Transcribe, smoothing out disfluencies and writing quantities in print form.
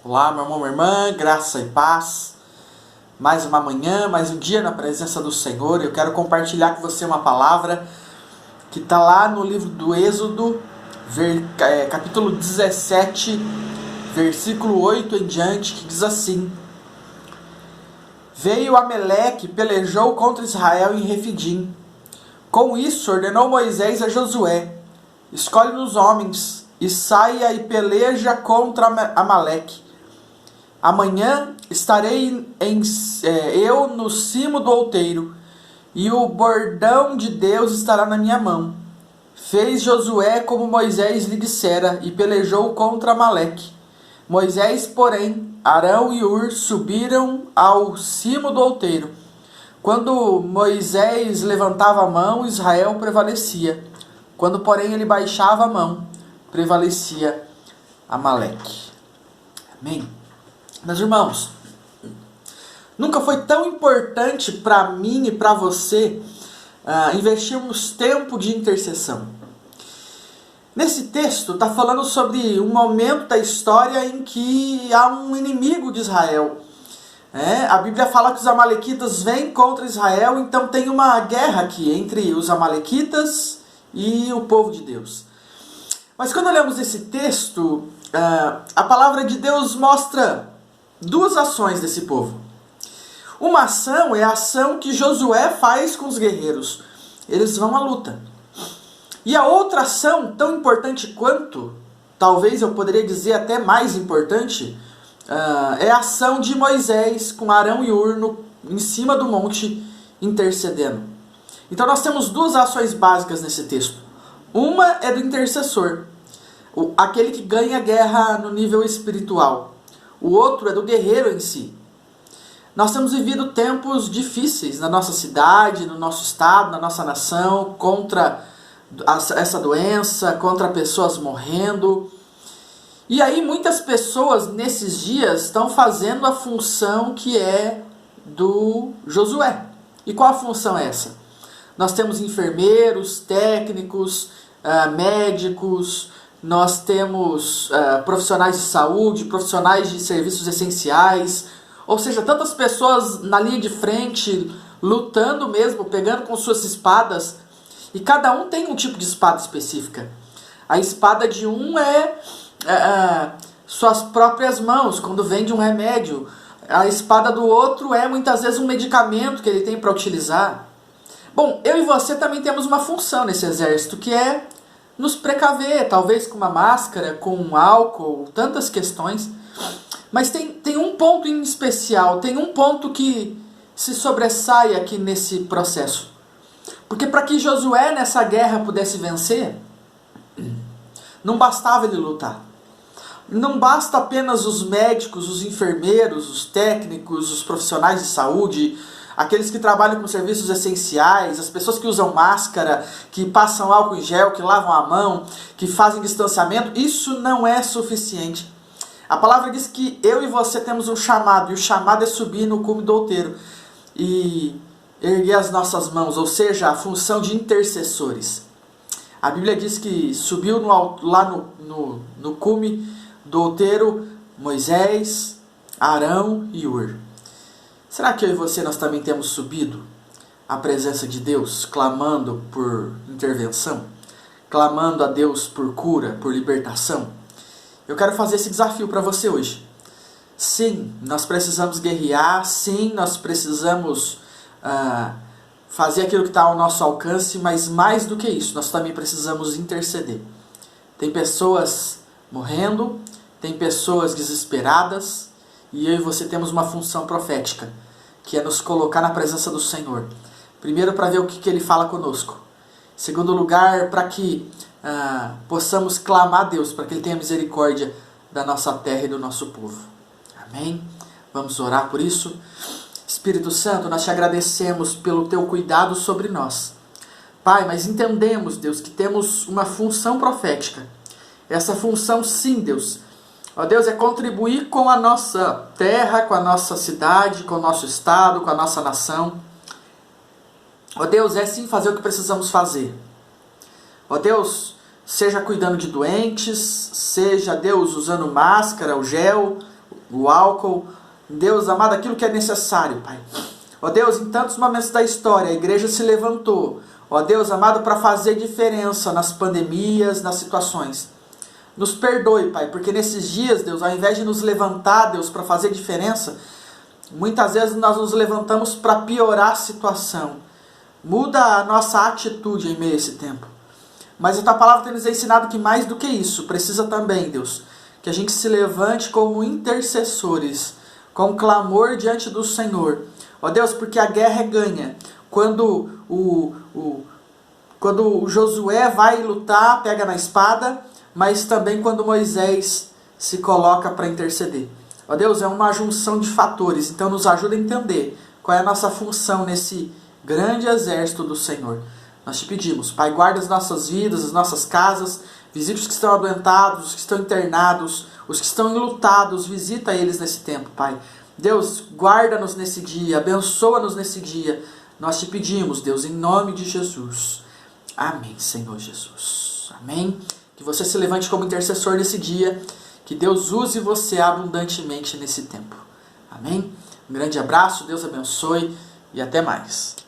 Olá, meu irmão, minha irmã, graça e paz. Mais uma manhã, mais um dia na presença do Senhor. Eu quero compartilhar com você uma palavra que está lá no livro do Êxodo, capítulo 17, versículo 8 em diante, que diz assim: Veio Ameleque, pelejou contra Israel em Refidim. Com isso ordenou Moisés a Josué: escolhe-nos homens e saia e peleja contra Amaleque. Amanhã estarei eu no cimo do outeiro, e o bordão de Deus estará na minha mão. Fez Josué como Moisés lhe dissera, e pelejou contra Amaleque. Moisés, porém, Arão e Hur subiram ao cimo do outeiro. Quando Moisés levantava a mão, Israel prevalecia. Quando, porém, ele baixava a mão, prevalecia Amaleque. Amém? Meus irmãos, nunca foi tão importante para mim e para você investirmos tempo de intercessão. Nesse texto está falando sobre um momento da história em que há um inimigo de Israel. A Bíblia fala que os amalequitas vêm contra Israel, então tem uma guerra aqui entre os amalequitas e o povo de Deus. Mas quando olhamos esse texto, a palavra de Deus mostra duas ações desse povo. Uma ação é a ação que Josué faz com os guerreiros. Eles vão à luta. E a outra ação, tão importante quanto, talvez eu poderia dizer até mais importante, é a ação de Moisés com Arão e Hur em cima do monte intercedendo. Então nós temos duas ações básicas nesse texto. Uma é do intercessor, aquele que ganha a guerra no nível espiritual. O outro é do guerreiro em si. Nós temos vivido tempos difíceis na nossa cidade, no nosso estado, na nossa nação, contra essa doença, contra pessoas morrendo. E aí muitas pessoas nesses dias estão fazendo a função que é do Josué. E qual a função é essa? Nós temos enfermeiros, técnicos, médicos. Nós temos profissionais de saúde, profissionais de serviços essenciais, ou seja, tantas pessoas na linha de frente, lutando mesmo, pegando com suas espadas, e cada um tem um tipo de espada específica. A espada de um é suas próprias mãos, quando vende um remédio. A espada do outro é muitas vezes um medicamento que ele tem para utilizar. Bom, eu e você também temos uma função nesse exército, que é nos precaver, talvez com uma máscara, com um álcool, tantas questões. Mas tem um ponto em especial, tem um ponto que se sobressai aqui nesse processo. Porque para que Josué nessa guerra pudesse vencer, não bastava ele lutar. Não basta apenas os médicos, os enfermeiros, os técnicos, os profissionais de saúde, aqueles que trabalham com serviços essenciais, as pessoas que usam máscara, que passam álcool em gel, que lavam a mão, que fazem distanciamento. Isso não é suficiente. A palavra diz que eu e você temos um chamado, e o chamado é subir no cume do outeiro e erguer as nossas mãos, ou seja, a função de intercessores. A Bíblia diz que subiu lá no cume do outeiro Moisés, Arão e Hur. Será que eu e você nós também temos subido à presença de Deus, clamando por intervenção, clamando a Deus por cura, por libertação? Eu quero fazer esse desafio para você hoje. Sim, nós precisamos guerrear, sim, nós precisamos fazer aquilo que está ao nosso alcance, mas mais do que isso, nós também precisamos interceder. Tem pessoas morrendo, tem pessoas desesperadas, e eu e você temos uma função profética, que é nos colocar na presença do Senhor. Primeiro, para ver o que Ele fala conosco. Segundo lugar, para que possamos clamar a Deus, para que Ele tenha misericórdia da nossa terra e do nosso povo. Amém? Vamos orar por isso. Espírito Santo, nós te agradecemos pelo teu cuidado sobre nós. Pai, mas entendemos, Deus, que temos uma função profética. Essa função, sim, Deus, ó Deus, é contribuir com a nossa terra, com a nossa cidade, com o nosso estado, com a nossa nação. Ó Deus, é sim fazer o que precisamos fazer. Ó Deus, seja cuidando de doentes, seja, Deus, usando máscara, o gel, o álcool. Deus amado, aquilo que é necessário, Pai. Ó Deus, em tantos momentos da história, a igreja se levantou, ó Deus amado, para fazer diferença nas pandemias, nas situações. Nos perdoe, Pai, porque nesses dias, Deus, ao invés de nos levantar, Deus, para fazer diferença, muitas vezes nós nos levantamos para piorar a situação. Muda a nossa atitude em meio a esse tempo. Mas a tua palavra tem nos ensinado que mais do que isso, precisa também, Deus, que a gente se levante como intercessores, com clamor diante do Senhor. Ó Deus, porque a guerra é ganha. Quando o Josué vai lutar, pega na espada, mas também quando Moisés se coloca para interceder. Ó Deus, é uma junção de fatores, então nos ajuda a entender qual é a nossa função nesse grande exército do Senhor. Nós te pedimos, Pai, guarda as nossas vidas, as nossas casas, visita os que estão adoentados, os que estão internados, os que estão enlutados, visita eles nesse tempo, Pai. Deus, guarda-nos nesse dia, abençoa-nos nesse dia. Nós te pedimos, Deus, em nome de Jesus. Amém, Senhor Jesus. Amém. Que você se levante como intercessor nesse dia. Que Deus use você abundantemente nesse tempo. Amém. Um grande abraço, Deus abençoe e até mais.